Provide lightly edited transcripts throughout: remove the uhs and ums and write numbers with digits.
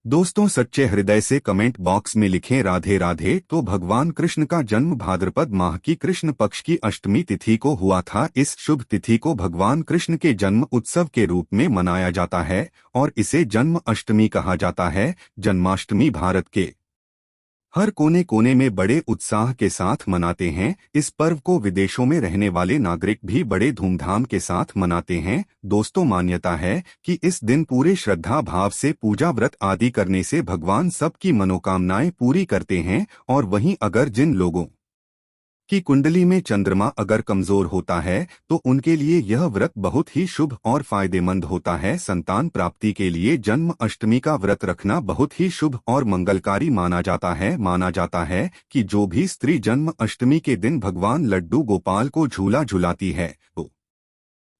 दोस्तों, सच्चे हृदय से कमेंट बॉक्स में लिखें राधे राधे। तो भगवान कृष्ण का जन्म भाद्रपद माह की कृष्ण पक्ष की अष्टमी तिथि को हुआ था। इस शुभ तिथि को भगवान कृष्ण के जन्म उत्सव के रूप में मनाया जाता है और इसे जन्म अष्टमी कहा जाता है। जन्माष्टमी भारत के हर कोने कोने में बड़े उत्साह के साथ मनाते हैं। इस पर्व को विदेशों में रहने वाले नागरिक भी बड़े धूमधाम के साथ मनाते हैं। दोस्तों, मान्यता है कि इस दिन पूरे श्रद्धा भाव से पूजा व्रत आदि करने से भगवान सबकी मनोकामनाएं पूरी करते हैं। और वहीं अगर जिन लोगों की कुंडली में चंद्रमा अगर कमजोर होता है तो उनके लिए यह व्रत बहुत ही शुभ और फायदेमंद होता है। संतान प्राप्ति के लिए जन्म अष्टमी का व्रत रखना बहुत ही शुभ और मंगलकारी माना जाता है। माना जाता है कि जो भी स्त्री जन्म अष्टमी के दिन भगवान लड्डू गोपाल को झूला झुलाती है तो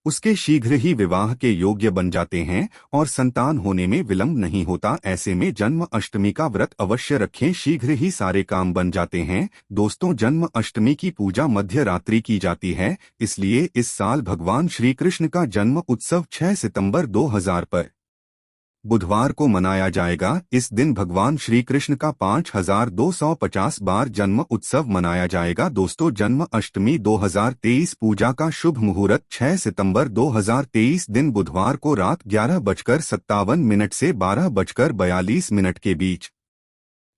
उसके शीघ्र ही विवाह के योग्य बन जाते हैं और संतान होने में विलंब नहीं होता। ऐसे में जन्म अष्टमी का व्रत अवश्य रखें, शीघ्र ही सारे काम बन जाते हैं। दोस्तों, जन्म अष्टमी की पूजा मध्य रात्रि की जाती है, इसलिए इस साल भगवान श्री कृष्ण का जन्म उत्सव 6 सितंबर 2000 पर बुधवार को मनाया जाएगा। इस दिन भगवान श्री कृष्ण का 5250 बार जन्म उत्सव मनाया जाएगा। दोस्तों, जन्म अष्टमी 2023 पूजा का शुभ मुहूर्त 6 सितंबर 2023 दिन बुधवार को रात 11:57 से 12:42 के बीच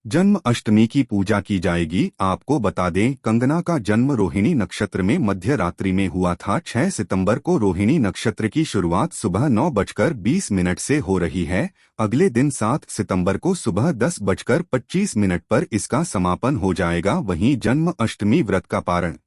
जन्म अष्टमी की पूजा की जाएगी। आपको बता दें, कंगना का जन्म रोहिणी नक्षत्र में मध्य रात्रि में हुआ था। 6 सितंबर को रोहिणी नक्षत्र की शुरुआत सुबह 9:20 से हो रही है। अगले दिन 7 सितंबर को सुबह 10:25 पर इसका समापन हो जाएगा। वहीं जन्म अष्टमी व्रत का पारण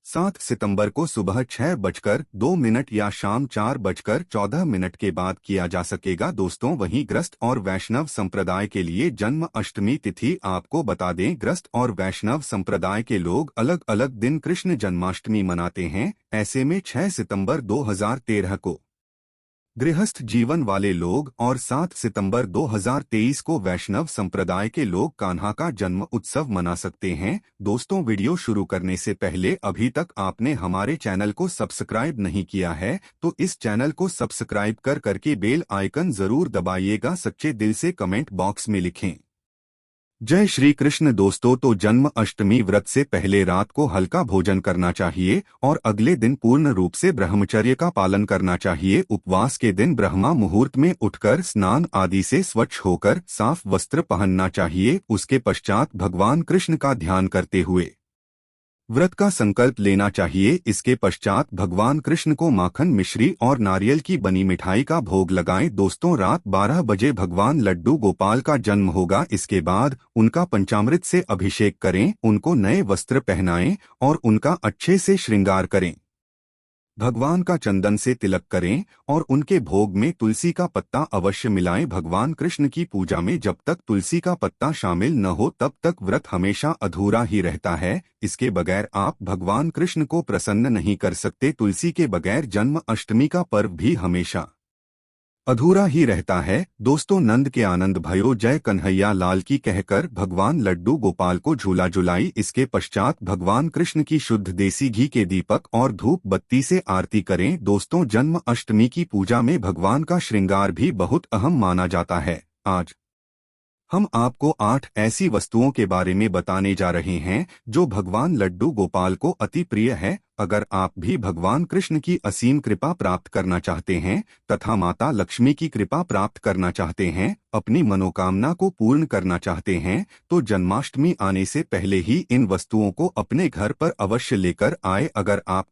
7 सितंबर को सुबह 6:02 या शाम 4:14 के बाद किया जा सकेगा। दोस्तों, वहीं ग्रस्त और वैष्णव संप्रदाय के लिए जन्म अष्टमी तिथि आपको बता दें, ग्रस्त और वैष्णव संप्रदाय के लोग अलग अलग दिन कृष्ण जन्माष्टमी मनाते हैं। ऐसे में 6 सितंबर 2013 को गृहस्थ जीवन वाले लोग और 7 सितंबर 2023 को वैष्णव संप्रदाय के लोग कान्हा का जन्म उत्सव मना सकते हैं। दोस्तों, वीडियो शुरू करने से पहले अभी तक आपने हमारे चैनल को सब्सक्राइब नहीं किया है तो इस चैनल को सब्सक्राइब करके बेल आइकन जरूर दबाइएगा। सच्चे दिल से कमेंट बॉक्स में लिखें जय श्री कृष्ण। दोस्तों, तो जन्म अष्टमी व्रत से पहले रात को हल्का भोजन करना चाहिए और अगले दिन पूर्ण रूप से ब्रह्मचर्य का पालन करना चाहिए। उपवास के दिन ब्रह्मा मुहूर्त में उठकर स्नान आदि से स्वच्छ होकर साफ वस्त्र पहनना चाहिए। उसके पश्चात भगवान कृष्ण का ध्यान करते हुए व्रत का संकल्प लेना चाहिए। इसके पश्चात भगवान कृष्ण को माखन, मिश्री और नारियल की बनी मिठाई का भोग लगाएं। दोस्तों, रात 12 बजे भगवान लड्डू गोपाल का जन्म होगा। इसके बाद उनका पंचामृत से अभिषेक करें, उनको नए वस्त्र पहनाएं और उनका अच्छे से श्रृंगार करें। भगवान का चंदन से तिलक करें और उनके भोग में तुलसी का पत्ता अवश्य मिलाएं। भगवान कृष्ण की पूजा में जब तक तुलसी का पत्ता शामिल न हो तब तक व्रत हमेशा अधूरा ही रहता है। इसके बगैर आप भगवान कृष्ण को प्रसन्न नहीं कर सकते। तुलसी के बगैर जन्म अष्टमी का पर्व भी हमेशा अधूरा ही रहता है। दोस्तों, नंद के आनंद भयो जय कन्हैया लाल की कहकर भगवान लड्डू गोपाल को झूला झुलाई। इसके पश्चात भगवान कृष्ण की शुद्ध देसी घी के दीपक और धूप बत्ती से आरती करें। दोस्तों, जन्म अष्टमी की पूजा में भगवान का श्रृंगार भी बहुत अहम माना जाता है। आज हम आपको 8 ऐसी वस्तुओं के बारे में बताने जा रहे हैं जो भगवान लड्डू गोपाल को अति प्रिय है। अगर आप भी भगवान कृष्ण की असीम कृपा प्राप्त करना चाहते हैं तथा माता लक्ष्मी की कृपा प्राप्त करना चाहते हैं, अपनी मनोकामना को पूर्ण करना चाहते हैं, तो जन्माष्टमी आने से पहले ही इन वस्तुओं को अपने घर पर अवश्य लेकर आए। अगर आप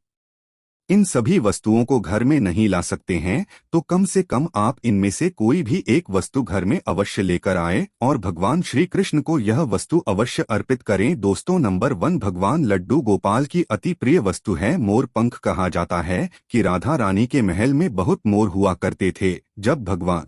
इन सभी वस्तुओं को घर में नहीं ला सकते हैं तो कम से कम आप इनमें से कोई भी एक वस्तु घर में अवश्य लेकर आए और भगवान श्री कृष्ण को यह वस्तु अवश्य अर्पित करें। दोस्तों, नंबर 1 भगवान लड्डू गोपाल की अति प्रिय वस्तु है मोर पंख। कहा जाता है कि राधा रानी के महल में बहुत मोर हुआ करते थे। जब भगवान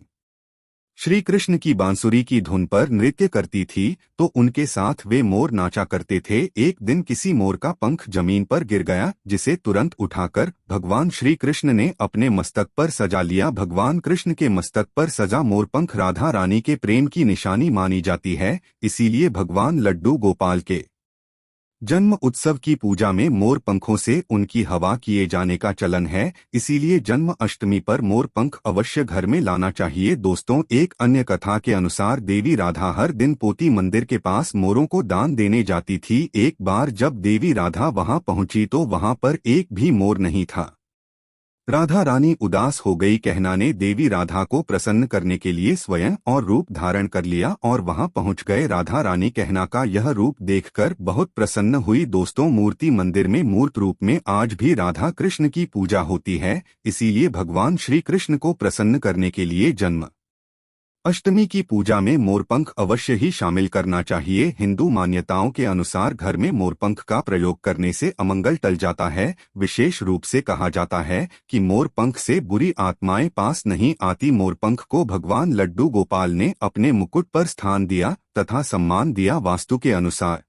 श्री कृष्ण की बांसुरी की धुन पर नृत्य करती थी तो उनके साथ वे मोर नाचा करते थे। एक दिन किसी मोर का पंख जमीन पर गिर गया, जिसे तुरंत उठाकर भगवान श्री कृष्ण ने अपने मस्तक पर सजा लिया। भगवान कृष्ण के मस्तक पर सजा मोरपंख राधा रानी के प्रेम की निशानी मानी जाती है। इसीलिए भगवान लड्डू गोपाल के जन्म उत्सव की पूजा में मोर पंखों से उनकी हवा किए जाने का चलन है, इसीलिए जन्म अष्टमी पर मोर पंख अवश्य घर में लाना चाहिए। दोस्तों, एक अन्य कथा के अनुसार देवी राधा हर दिन पोती मंदिर के पास मोरों को दान देने जाती थी। एक बार जब देवी राधा वहां पहुंची तो वहां पर एक भी मोर नहीं था। राधा रानी उदास हो गई। कहना ने देवी राधा को प्रसन्न करने के लिए स्वयं और रूप धारण कर लिया और वहां पहुंच गए। राधा रानी कहना का यह रूप देखकर बहुत प्रसन्न हुई। दोस्तों, मूर्ति मंदिर में मूर्त रूप में आज भी राधा कृष्ण की पूजा होती है, इसीलिए भगवान श्री कृष्ण को प्रसन्न करने के लिए जन्म अष्टमी की पूजा में मोरपंख अवश्य ही शामिल करना चाहिए। हिंदू मान्यताओं के अनुसार घर में मोरपंख का प्रयोग करने से अमंगल टल जाता है। विशेष रूप से कहा जाता है कि मोरपंख से बुरी आत्माएं पास नहीं आती। मोरपंख को भगवान लड्डू गोपाल ने अपने मुकुट पर स्थान दिया तथा सम्मान दिया। वास्तु के अनुसार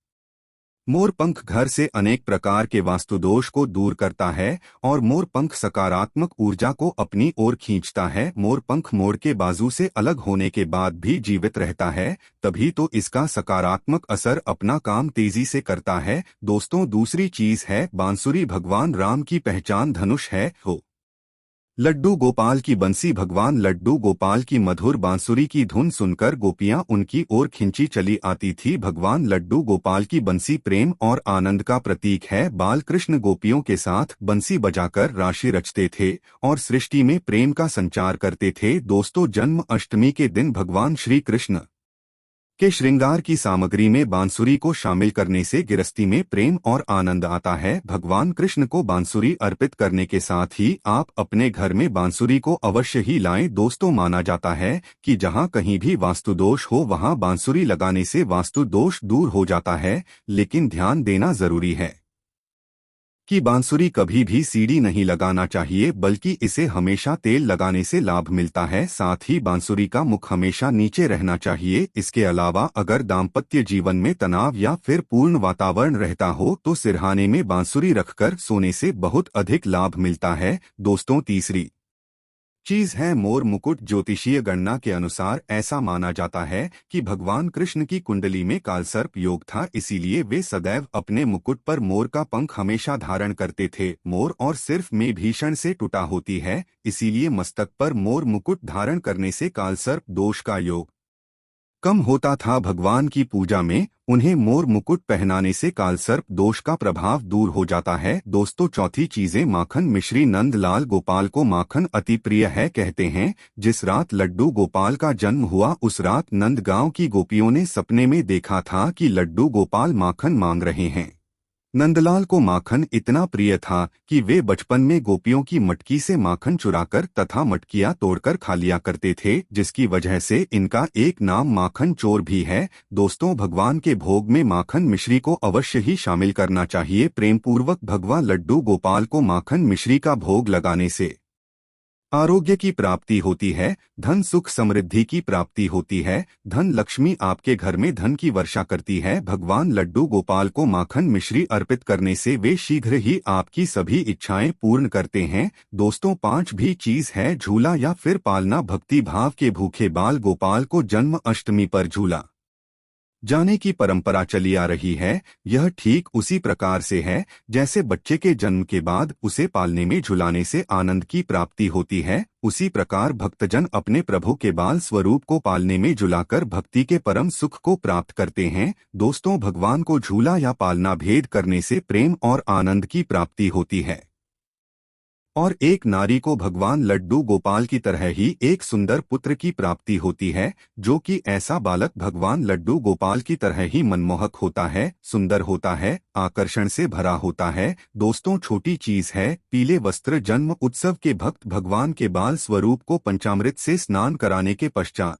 मोरपंख घर से अनेक प्रकार के वास्तुदोष को दूर करता है और मोरपंख सकारात्मक ऊर्जा को अपनी ओर खींचता है। मोरपंख मोर के बाजू से अलग होने के बाद भी जीवित रहता है, तभी तो इसका सकारात्मक असर अपना काम तेजी से करता है। दोस्तों, दूसरी चीज है बांसुरी। भगवान राम की पहचान धनुष है। लड्डू गोपाल की बंसी। भगवान लड्डू गोपाल की मधुर बांसुरी की धुन सुनकर गोपियां उनकी ओर खिंची चली आती थी। भगवान लड्डू गोपाल की बंसी प्रेम और आनंद का प्रतीक है। बाल कृष्ण गोपियों के साथ बंसी बजाकर राशि रचते थे और सृष्टि में प्रेम का संचार करते थे। दोस्तों, जन्म अष्टमी के दिन भगवान श्री कृष्ण के श्रृंगार की सामग्री में बांसुरी को शामिल करने से गृहस्थी में प्रेम और आनंद आता है। भगवान कृष्ण को बांसुरी अर्पित करने के साथ ही आप अपने घर में बांसुरी को अवश्य ही लाएं। दोस्तों, माना जाता है कि जहां कहीं भी वास्तु दोष हो वहां बांसुरी लगाने से वास्तु दोष दूर हो जाता है, लेकिन ध्यान देना जरूरी है कि बांसुरी कभी भी सीढ़ी नहीं लगाना चाहिए, बल्कि इसे हमेशा तेल लगाने से लाभ मिलता है। साथ ही बांसुरी का मुख हमेशा नीचे रहना चाहिए। इसके अलावा अगर दाम्पत्य जीवन में तनाव या फिर पूर्ण वातावरण रहता हो तो सिरहाने में बांसुरी रखकर सोने से बहुत अधिक लाभ मिलता है। दोस्तों, तीसरी चीज है मोर मुकुट। ज्योतिषीय गणना के अनुसार ऐसा माना जाता है कि भगवान कृष्ण की कुंडली में कालसर्प योग था, इसीलिए वे सदैव अपने मुकुट पर मोर का पंख हमेशा धारण करते थे। मोर और सिर्फ में भीषण से टूटा होती है, इसीलिए मस्तक पर मोर मुकुट धारण करने से कालसर्प दोष का योग कम होता था। भगवान की पूजा में उन्हें मोर मुकुट पहनाने से कालसर्प दोष का प्रभाव दूर हो जाता है। दोस्तों, चौथी चीजें माखन मिश्री। नंदलाल गोपाल को माखन अति प्रिय है। कहते हैं जिस रात लड्डू गोपाल का जन्म हुआ उस रात नंदगांव की गोपियों ने सपने में देखा था कि लड्डू गोपाल माखन मांग रहे हैं। नंदलाल को माखन इतना प्रिय था कि वे बचपन में गोपियों की मटकी से माखन चुराकर तथा मटकियां तोड़कर खा लिया करते थे, जिसकी वजह से इनका एक नाम माखन चोर भी है। दोस्तों, भगवान के भोग में माखन मिश्री को अवश्य ही शामिल करना चाहिए। प्रेमपूर्वक भगवान लड्डू गोपाल को माखन मिश्री का भोग लगाने से आरोग्य की प्राप्ति होती है, धन सुख समृद्धि की प्राप्ति होती है, धन लक्ष्मी आपके घर में धन की वर्षा करती है। भगवान लड्डू गोपाल को माखन मिश्री अर्पित करने से वे शीघ्र ही आपकी सभी इच्छाएं पूर्ण करते हैं। दोस्तों, पांच भी चीज है झूला या फिर पालना। भक्ति भाव के भूखे बाल गोपाल को जन्म अष्टमी पर झूला जाने की परंपरा चली आ रही है। यह ठीक उसी प्रकार से है जैसे बच्चे के जन्म के बाद उसे पालने में झुलाने से आनंद की प्राप्ति होती है, उसी प्रकार भक्तजन अपने प्रभु के बाल स्वरूप को पालने में झुलाकर भक्ति के परम सुख को प्राप्त करते हैं। दोस्तों, भगवान को झूला या पालना भेद करने से प्रेम और आनंद की प्राप्ति होती है और एक नारी को भगवान लड्डू गोपाल की तरह ही एक सुंदर पुत्र की प्राप्ति होती है, जो कि ऐसा बालक भगवान लड्डू गोपाल की तरह ही मनमोहक होता है, सुंदर होता है, आकर्षण से भरा होता है। दोस्तों, छोटी चीज है पीले वस्त्र। जन्म उत्सव के भक्त भगवान के बाल स्वरूप को पंचामृत से स्नान कराने के पश्चात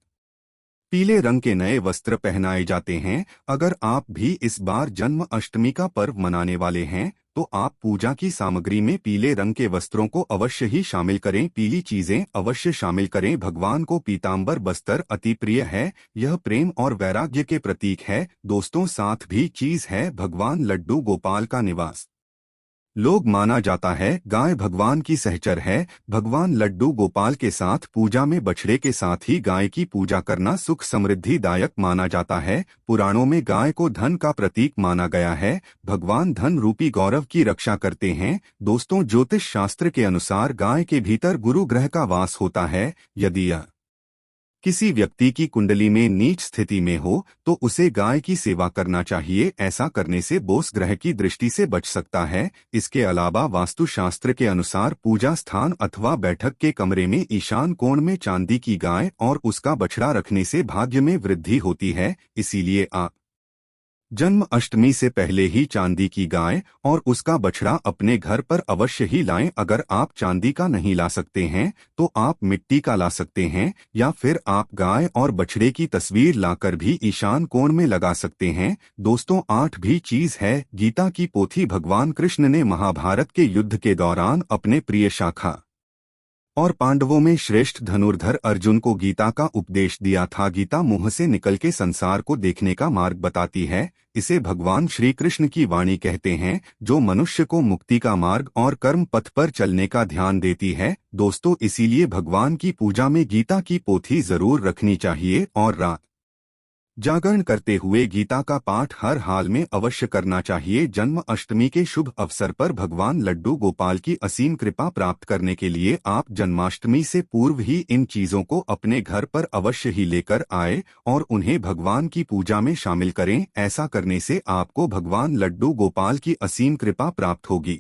पीले रंग के नए वस्त्र पहनाए जाते हैं। अगर आप भी इस बार जन्म अष्टमी का पर्व मनाने वाले हैं तो आप पूजा की सामग्री में पीले रंग के वस्त्रों को अवश्य ही शामिल करें। पीली चीजें अवश्य शामिल करें। भगवान को पीतांबर बस्तर अति प्रिय है, यह प्रेम और वैराग्य के प्रतीक है। दोस्तों, साथ भी चीज है भगवान लड्डू गोपाल का निवास। लोग माना जाता है गाय भगवान की सहचर है। भगवान लड्डू गोपाल के साथ पूजा में बछड़े के साथ ही गाय की पूजा करना सुख समृद्धिदायक माना जाता है। पुराणों में गाय को धन का प्रतीक माना गया है। भगवान धन रूपी गौरव की रक्षा करते हैं। दोस्तों, ज्योतिष शास्त्र के अनुसार गाय के भीतर गुरु ग्रह का वास होता है। यदि यह किसी व्यक्ति की कुंडली में नीच स्थिति में हो तो उसे गाय की सेवा करना चाहिए। ऐसा करने से बोस ग्रह की दृष्टि से बच सकता है। इसके अलावा वास्तुशास्त्र के अनुसार पूजा स्थान अथवा बैठक के कमरे में ईशान कोण में चांदी की गाय और उसका बछड़ा रखने से भाग्य में वृद्धि होती है। इसीलिए जन्म अष्टमी से पहले ही चांदी की गाय और उसका बछड़ा अपने घर पर अवश्य ही लाएं। अगर आप चांदी का नहीं ला सकते हैं तो आप मिट्टी का ला सकते हैं, या फिर आप गाय और बछड़े की तस्वीर लाकर भी ईशान कोण में लगा सकते हैं। दोस्तों, 8 भी चीज है। गीता की पोथी भगवान कृष्ण ने महाभारत के युद्ध के दौरान अपने प्रिय शाखा और पांडवों में श्रेष्ठ धनुर्धर अर्जुन को गीता का उपदेश दिया था। गीता मुंह से निकल के संसार को देखने का मार्ग बताती है। इसे भगवान श्री कृष्ण की वाणी कहते हैं, जो मनुष्य को मुक्ति का मार्ग और कर्म पथ पर चलने का ध्यान देती है। दोस्तों, इसीलिए भगवान की पूजा में गीता की पोथी जरूर रखनी चाहिए और रात जागरण करते हुए गीता का पाठ हर हाल में अवश्य करना चाहिए। जन्म अष्टमी के शुभ अवसर पर भगवान लड्डू गोपाल की असीम कृपा प्राप्त करने के लिए आप जन्माष्टमी से पूर्व ही इन चीजों को अपने घर पर अवश्य ही लेकर आए और उन्हें भगवान की पूजा में शामिल करें। ऐसा करने से आपको भगवान लड्डू गोपाल की असीम कृपा प्राप्त होगी।